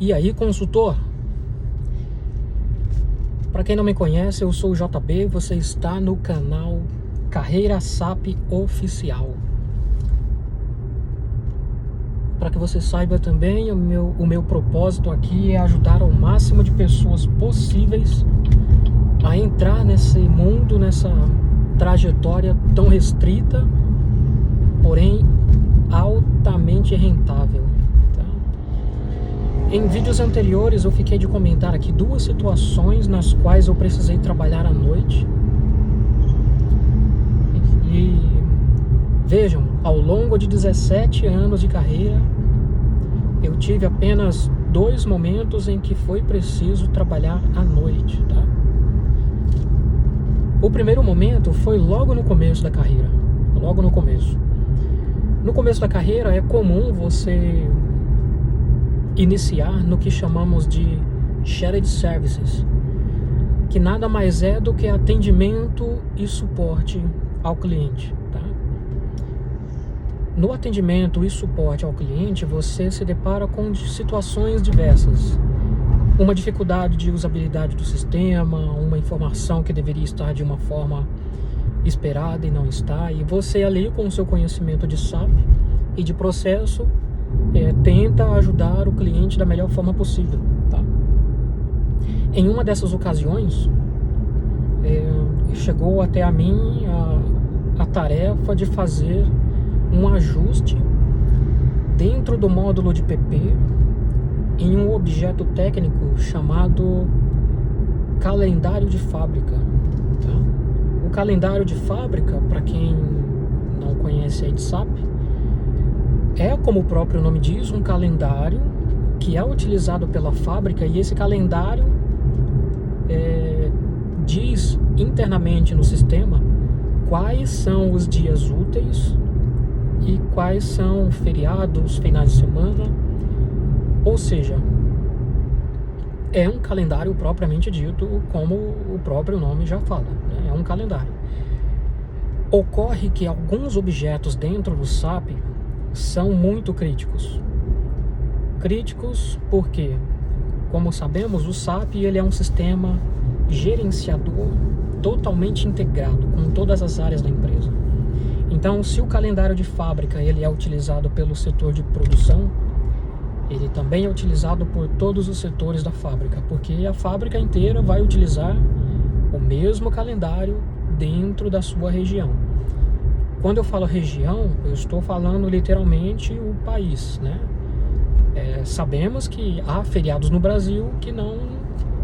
E aí, consultor? Para quem não me conhece, eu sou o JB, você está no canal Carreira SAP Oficial. Para que você saiba também, o meu propósito aqui é ajudar ao máximo de pessoas possíveis a entrar nesse mundo, nessa trajetória tão restrita, porém altamente rentável. Em vídeos anteriores eu fiquei de comentar aqui duas situações nas quais eu precisei trabalhar à noite. E vejam, ao longo de 17 anos de carreira, eu tive apenas 2 momentos em que foi preciso trabalhar à noite, tá? O primeiro momento foi logo no começo da carreira, logo no começo. No começo da carreira é comum você iniciar no que chamamos de Shared Services, que nada mais é do que atendimento e suporte ao cliente, tá? No atendimento e suporte ao cliente, você se depara com situações diversas. Uma dificuldade de usabilidade do sistema, uma informação que deveria estar de uma forma esperada e não está, e você ali com o seu conhecimento de SAP e de processo tenta ajudar o cliente da melhor forma possível, tá? Em uma dessas ocasiões, chegou até a mim a tarefa de fazer um ajuste dentro do módulo de PP em um objeto técnico chamado calendário de fábrica, tá? O calendário de fábrica, para quem não conhece aí de SAP, é, como o próprio nome diz, um calendário que é utilizado pela fábrica, e esse calendário diz internamente no sistema quais são os dias úteis e quais são feriados, finais de semana. Ou seja, é um calendário propriamente dito, como o próprio nome já fala, né? É um calendário. Ocorre que alguns objetos dentro do SAP são muito críticos. Críticos porque, como sabemos, o SAP ele é um sistema gerenciador totalmente integrado com todas as áreas da empresa. Então, se o calendário de fábrica ele é utilizado pelo setor de produção, ele também é utilizado por todos os setores da fábrica, porque a fábrica inteira vai utilizar o mesmo calendário dentro da sua região. Quando eu falo região, eu estou falando literalmente o país, né? Sabemos que há feriados no Brasil que não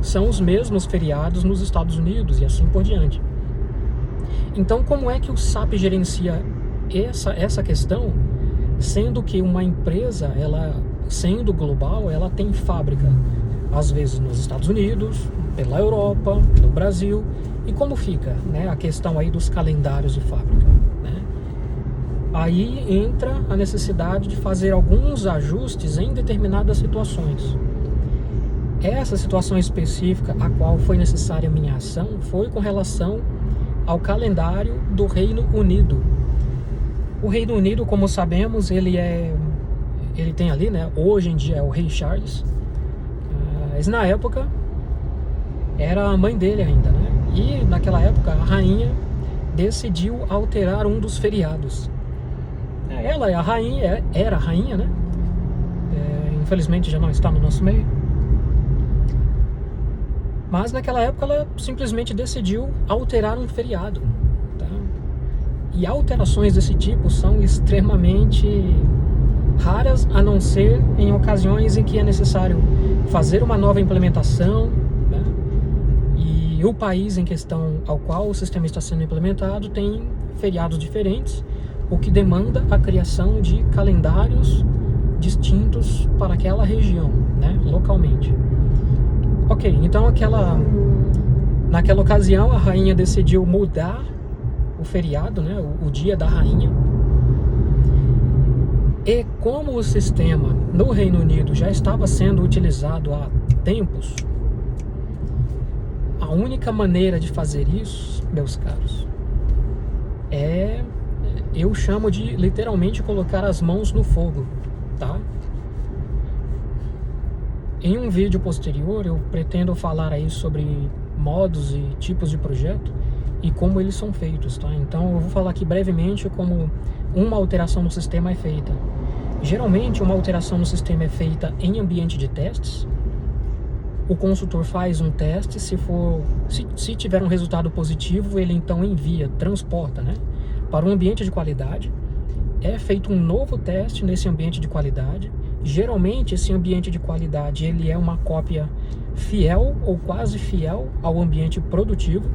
são os mesmos feriados nos Estados Unidos e assim por diante. Então, como é que o SAP gerencia essa questão, sendo que uma empresa, ela sendo global, ela tem fábrica, às vezes nos Estados Unidos, pela Europa, no Brasil, e como fica, né, a questão aí dos calendários de fábrica, né? Aí entra a necessidade de fazer alguns ajustes em determinadas situações. Essa situação específica a qual foi necessária a minha ação foi com relação ao calendário do Reino Unido. O Reino Unido, como sabemos, ele tem ali, né, hoje em dia é o Rei Charles, mas na época era a mãe dele ainda, né? E naquela época a rainha decidiu alterar um dos feriados. Ela é a rainha, era a rainha, né? Infelizmente já não está no nosso meio. Mas naquela época ela simplesmente decidiu alterar um feriado, tá? E alterações desse tipo são extremamente raras, a não ser em ocasiões em que é necessário fazer uma nova implementação, né? E o país em questão ao qual o sistema está sendo implementado tem feriados diferentes, o que demanda a criação de calendários distintos para aquela região, né, localmente. Ok, então naquela ocasião a rainha decidiu mudar o feriado, né, o dia da rainha. E como o sistema no Reino Unido já estava sendo utilizado há tempos, a única maneira de fazer isso, meus caros, eu chamo de literalmente colocar as mãos no fogo, tá? Em um vídeo posterior eu pretendo falar aí sobre modos e tipos de projeto e como eles são feitos, tá? Então eu vou falar aqui brevemente como uma alteração no sistema é feita. Geralmente uma alteração no sistema é feita em ambiente de testes. O consultor faz um teste, se tiver um resultado positivo, ele então envia, transporta, né, para um ambiente de qualidade. É feito um novo teste nesse ambiente de qualidade. Geralmente esse ambiente de qualidade ele é uma cópia fiel ou quase fiel ao ambiente produtivo.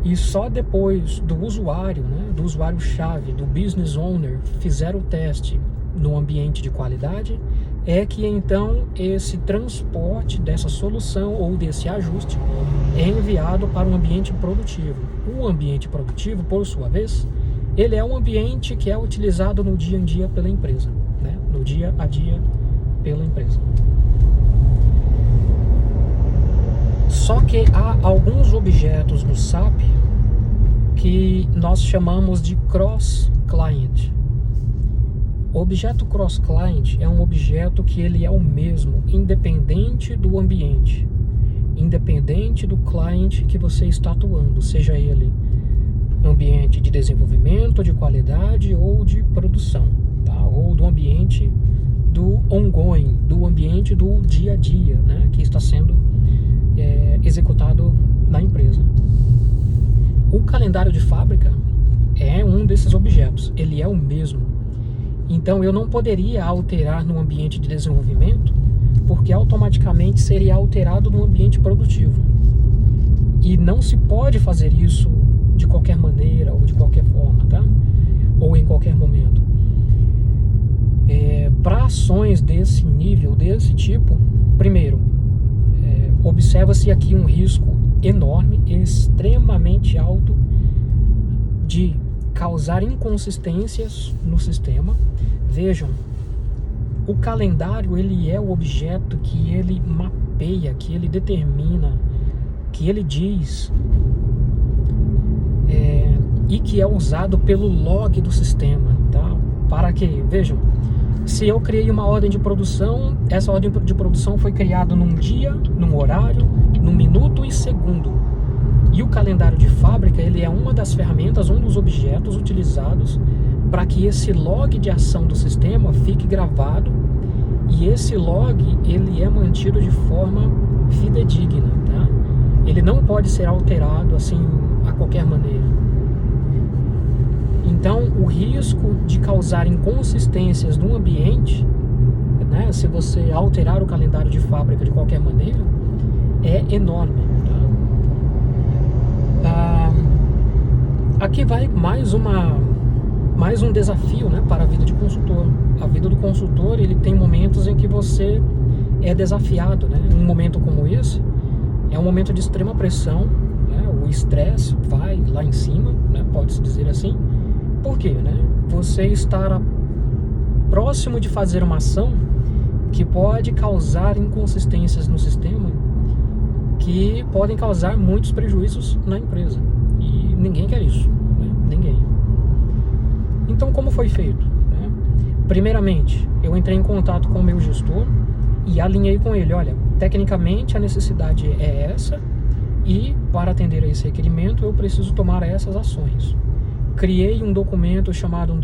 E só depois do usuário, né, do usuário-chave, do business owner, fizer o teste no ambiente de qualidade, é que então esse transporte dessa solução ou desse ajuste é enviado para um ambiente produtivo. O ambiente produtivo, por sua vez, ele é um ambiente que é utilizado no dia a dia pela empresa, né? No dia a dia pela empresa. Só que há alguns objetos no SAP que nós chamamos de cross-client. O objeto cross-client é um objeto que ele é o mesmo, independente do ambiente, independente do client que você está atuando, seja ele ambiente de desenvolvimento, de qualidade ou de produção, tá? Ou do ambiente do ongoing, do ambiente do dia a dia, né? Que está sendo executado na empresa. O calendário de fábrica é um desses objetos, ele é o mesmo. Então eu não poderia alterar no ambiente de desenvolvimento, porque automaticamente seria alterado no ambiente produtivo. E não se pode fazer isso de qualquer maneira ou de qualquer forma, tá? Ou em qualquer momento. Para ações desse nível, desse tipo, primeiro, observa-se aqui um risco enorme, extremamente alto de causar inconsistências no sistema. Vejam, o calendário ele é o objeto que ele mapeia, que ele determina, que ele diz e que é usado pelo log do sistema, tá? Para que, vejam, se eu criei uma ordem de produção, essa ordem de produção foi criada num dia, num horário, num minuto e segundo. E o calendário de fábrica, ele é uma das ferramentas, um dos objetos utilizados para que esse log de ação do sistema fique gravado, e esse log, ele é mantido de forma fidedigna, tá? Ele não pode ser alterado assim a qualquer maneira. Então, o risco de causar inconsistências no ambiente, né, se você alterar o calendário de fábrica de qualquer maneira, é enorme, tá? Aqui vai mais um desafio, né, para a vida de consultor. A vida do consultor, ele tem momentos em que você é desafiado, né? Um momento como esse é um momento de extrema pressão, né? O estresse vai lá em cima, né? Pode-se dizer assim. Por quê, né? Você estará próximo de fazer uma ação que pode causar inconsistências no sistema, que podem causar muitos prejuízos na empresa. E ninguém quer isso, né? Ninguém. Então, como foi feito, né? Primeiramente, eu entrei em contato com o meu gestor e alinhei com ele, olha, tecnicamente a necessidade é essa e para atender a esse requerimento eu preciso tomar essas ações. Criei um documento chamado um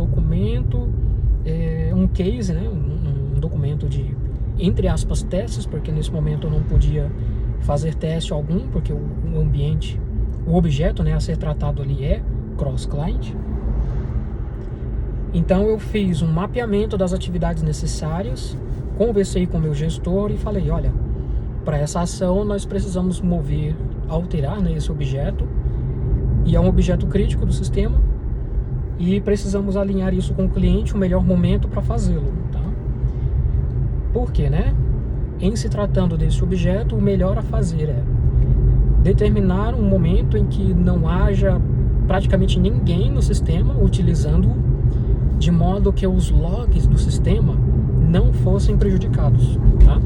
case, né? Um documento de, entre aspas, testes, porque nesse momento eu não podia fazer teste algum, porque o ambiente, o objeto, né, a ser tratado ali é cross-client. Então eu fiz um mapeamento das atividades necessárias, conversei com o meu gestor e falei, olha, para essa ação nós precisamos alterar, né, esse objeto, e é um objeto crítico do sistema, e precisamos alinhar isso com o cliente, o melhor momento para fazê-lo, tá? Por quê, né? Em se tratando desse objeto, o melhor a fazer é determinar um momento em que não haja praticamente ninguém no sistema utilizando-o, de modo que os logs do sistema não fossem prejudicados, tá?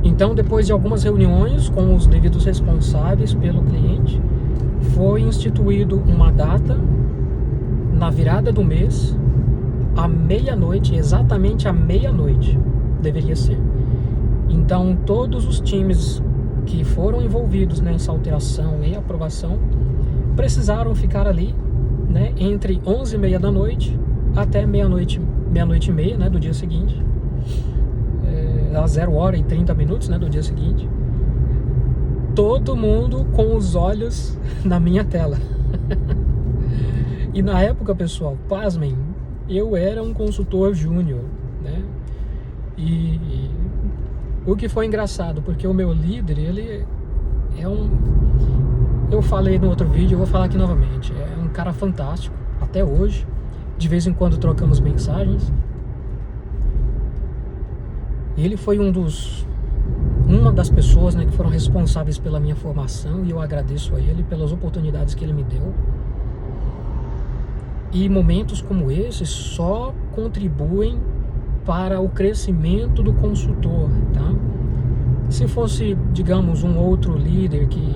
Então, depois de algumas reuniões com os devidos responsáveis pelo cliente, foi instituído uma data na virada do mês, à meia-noite, exatamente à meia-noite, deveria ser. Então, todos os times que foram envolvidos nessa alteração e aprovação precisaram ficar ali, né, entre 11h30 da noite até meia-noite e meia, né, do dia seguinte, às 0h30, né, do dia seguinte, todo mundo com os olhos na minha tela. E na época, pessoal, pasmem, eu era um consultor júnior, né? E o que foi engraçado, porque o meu líder, ele é um... Eu falei no outro vídeo, eu vou falar aqui novamente. É um cara fantástico, até hoje. De vez em quando trocamos mensagens. Ele foi uma das pessoas, né, que foram responsáveis pela minha formação, e eu agradeço a ele pelas oportunidades que ele me deu. E momentos como esse só contribuem para o crescimento do consultor, tá? Se fosse, digamos, um outro líder que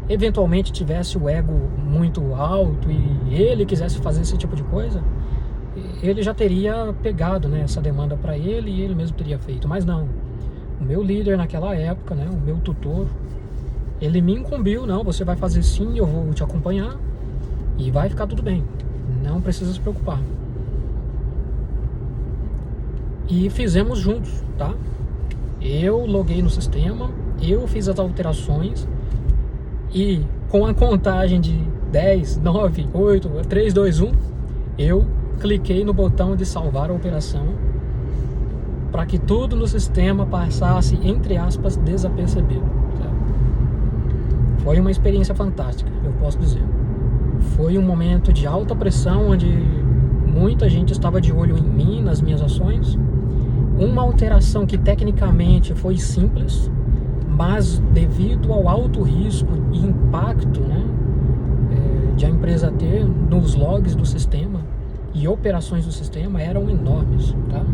eventualmente tivesse o ego muito alto e ele quisesse fazer esse tipo de coisa, ele já teria pegado, né, essa demanda para ele e ele mesmo teria feito. Mas não, o meu líder naquela época, né, o meu tutor, ele me incumbiu: não, você vai fazer sim, eu vou te acompanhar e vai ficar tudo bem, não precisa se preocupar. E fizemos juntos, tá? Eu loguei no sistema, eu fiz as alterações e com a contagem de 10, 9, 8, 3, 2, 1, eu cliquei no botão de salvar a operação para que tudo no sistema passasse, entre aspas, desapercebido, tá? Foi uma experiência fantástica, eu posso dizer. Foi um momento de alta pressão, onde muita gente estava de olho em mim, nas minhas ações. Uma alteração que tecnicamente foi simples, mas devido ao alto risco e impacto, né, de a empresa ter nos logs do sistema e operações do sistema, eram enormes, tá?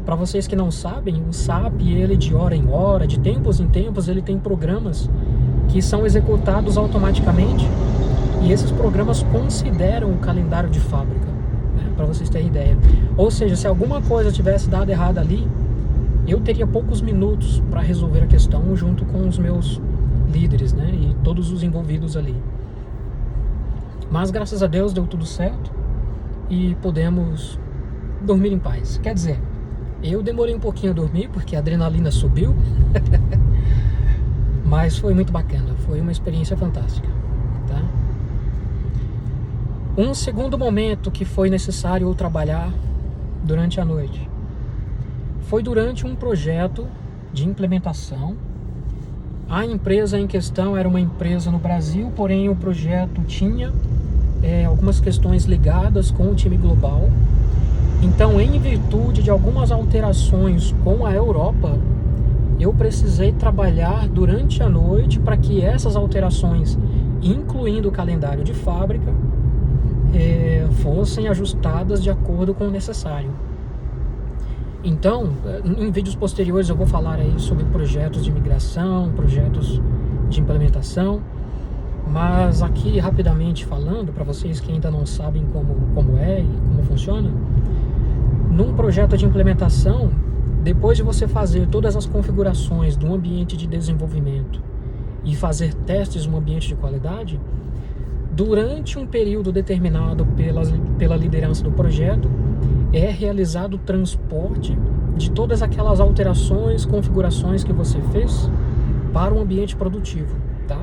Para vocês que não sabem, o SAP, ele de hora em hora, de tempos em tempos, ele tem programas que são executados automaticamente, e esses programas consideram o calendário de fábrica, né, para vocês terem ideia. Ou seja, se alguma coisa tivesse dado errado ali, eu teria poucos minutos para resolver a questão junto com os meus líderes, né, e todos os envolvidos ali. Mas graças a Deus deu tudo certo e podemos dormir em paz. Quer dizer, eu demorei um pouquinho a dormir porque a adrenalina subiu, mas foi muito bacana, foi uma experiência fantástica, tá? Um segundo momento que foi necessário eu trabalhar durante a noite foi durante um projeto de implementação. A empresa em questão era uma empresa no Brasil, porém o projeto tinha algumas questões ligadas com o time global. Então, em virtude de algumas alterações com a Europa, eu precisei trabalhar durante a noite para que essas alterações, incluindo o calendário de fábrica, fossem ajustadas de acordo com o necessário. Então, em vídeos posteriores eu vou falar aí sobre projetos de migração, projetos de implementação, mas aqui rapidamente falando, para vocês que ainda não sabem como é e como funciona, num projeto de implementação, depois de você fazer todas as configurações do ambiente de desenvolvimento e fazer testes no ambiente de qualidade, durante um período determinado pela liderança do projeto, é realizado o transporte de todas aquelas alterações, configurações que você fez para um ambiente produtivo, tá?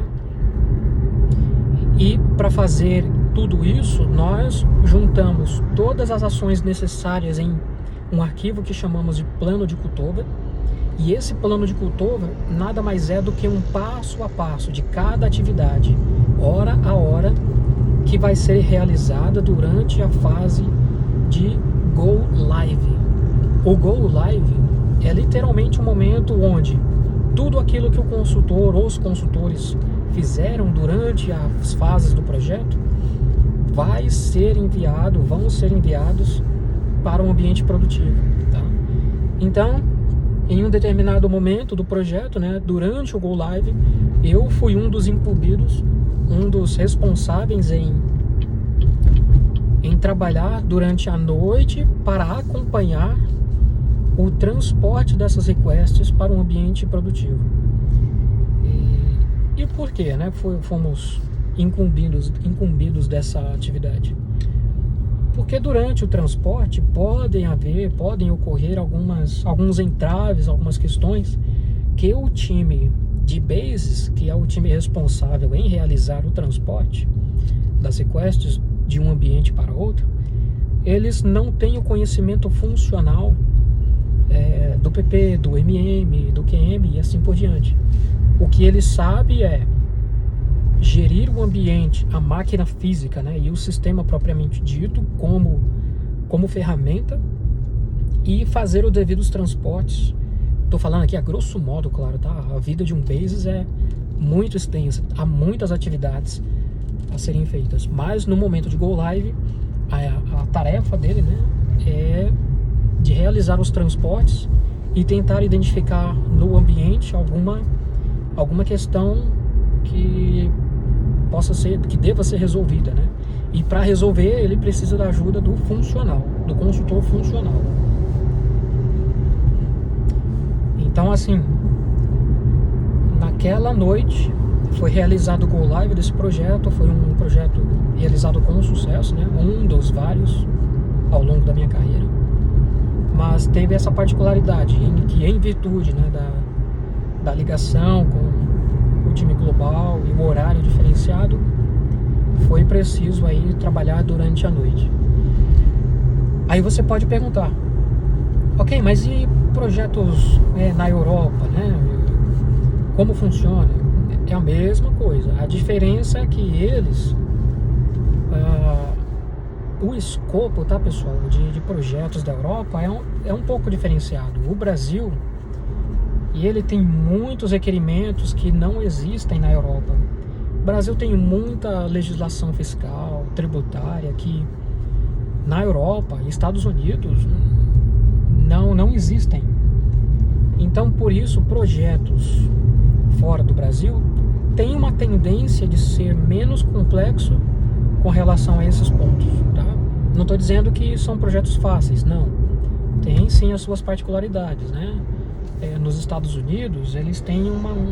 E para fazer tudo isso, nós juntamos todas as ações necessárias em um arquivo que chamamos de plano de cutover. E esse plano de cutover nada mais é do que um passo a passo de cada atividade, hora a hora, que vai ser realizada durante a fase de Go Live. O Go Live é literalmente um momento onde tudo aquilo que o consultor ou os consultores fizeram durante as fases do projeto vão ser enviados para um ambiente produtivo, tá? Então, em um determinado momento do projeto, né, durante o Go Live, eu fui um dos incumbidos, um dos responsáveis em trabalhar durante a noite para acompanhar o transporte dessas requests para um ambiente produtivo. E por quê, né? Fomos incumbidos dessa atividade. Porque durante o transporte podem ocorrer alguns entraves, algumas questões que o time de bases, que é o time responsável em realizar o transporte das requests de um ambiente para outro, eles não têm o conhecimento funcional do PP, do MM, do QM e assim por diante. O que ele sabe é gerir o ambiente, a máquina física, né, e o sistema propriamente dito como ferramenta e fazer os devidos transportes. Estou falando aqui a grosso modo, claro, tá? A vida de um basis é muito extensa, há muitas atividades a serem feitas, mas no momento de go live, a tarefa dele, né, é de realizar os transportes e tentar identificar no ambiente alguma questão que deva ser resolvida, né? E para resolver ele precisa da ajuda do consultor funcional. Então, assim, naquela noite foi realizado o go live desse projeto. Foi um projeto realizado com sucesso, né? Um dos vários ao longo da minha carreira, mas teve essa particularidade que, em virtude, né, da ligação com o time global e o horário diferenciado, foi preciso aí trabalhar durante a noite. Aí você pode perguntar, ok, mas e projetos na Europa, né? Como funciona? É a mesma coisa. A diferença é que eles, o escopo, tá, pessoal, de projetos da Europa é um pouco diferenciado. O Brasil, ele tem muitos requerimentos que não existem na Europa. O Brasil tem muita legislação fiscal, tributária, que na Europa e Estados Unidos não existem. Então, por isso, projetos fora do Brasil têm uma tendência de ser menos complexo com relação a esses pontos, tá? Não estou dizendo que são projetos fáceis, não. Tem sim as suas particularidades, né? Nos Estados Unidos, eles têm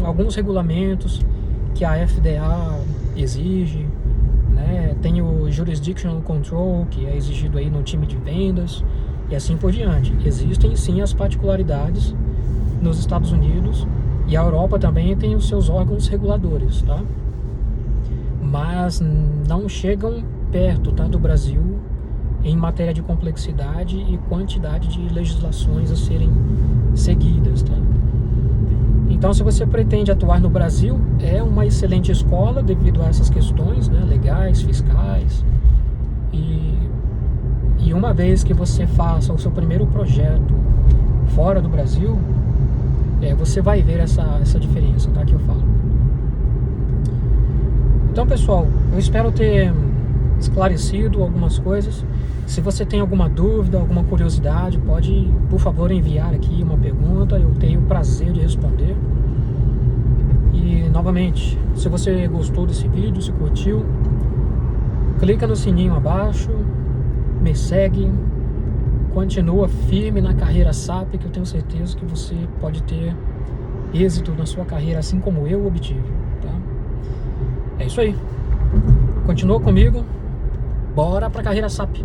alguns regulamentos que a FDA exige, né? Tem o Jurisdictional Control, que é exigido aí no time de vendas, e assim por diante. Existem sim as particularidades nos Estados Unidos, e a Europa também tem os seus órgãos reguladores, tá? Mas não chegam perto, tá, do Brasil em matéria de complexidade e quantidade de legislações a serem seguidas, tá? Então, se você pretende atuar no Brasil, é uma excelente escola devido a essas questões, né, legais, fiscais. E uma vez que você faça o seu primeiro projeto fora do Brasil, você vai ver essa diferença, tá, que eu falo. Então, pessoal, eu espero ter esclarecido algumas coisas. Se você tem alguma dúvida, alguma curiosidade, pode, por favor, enviar aqui uma pergunta. Eu tenho o prazer de responder. E, novamente, se você gostou desse vídeo, se curtiu, clica no sininho abaixo, me segue, continua firme na carreira SAP, que eu tenho certeza que você pode ter êxito na sua carreira, assim como eu obtive, tá? É isso aí. Continua comigo. Bora pra carreira SAP.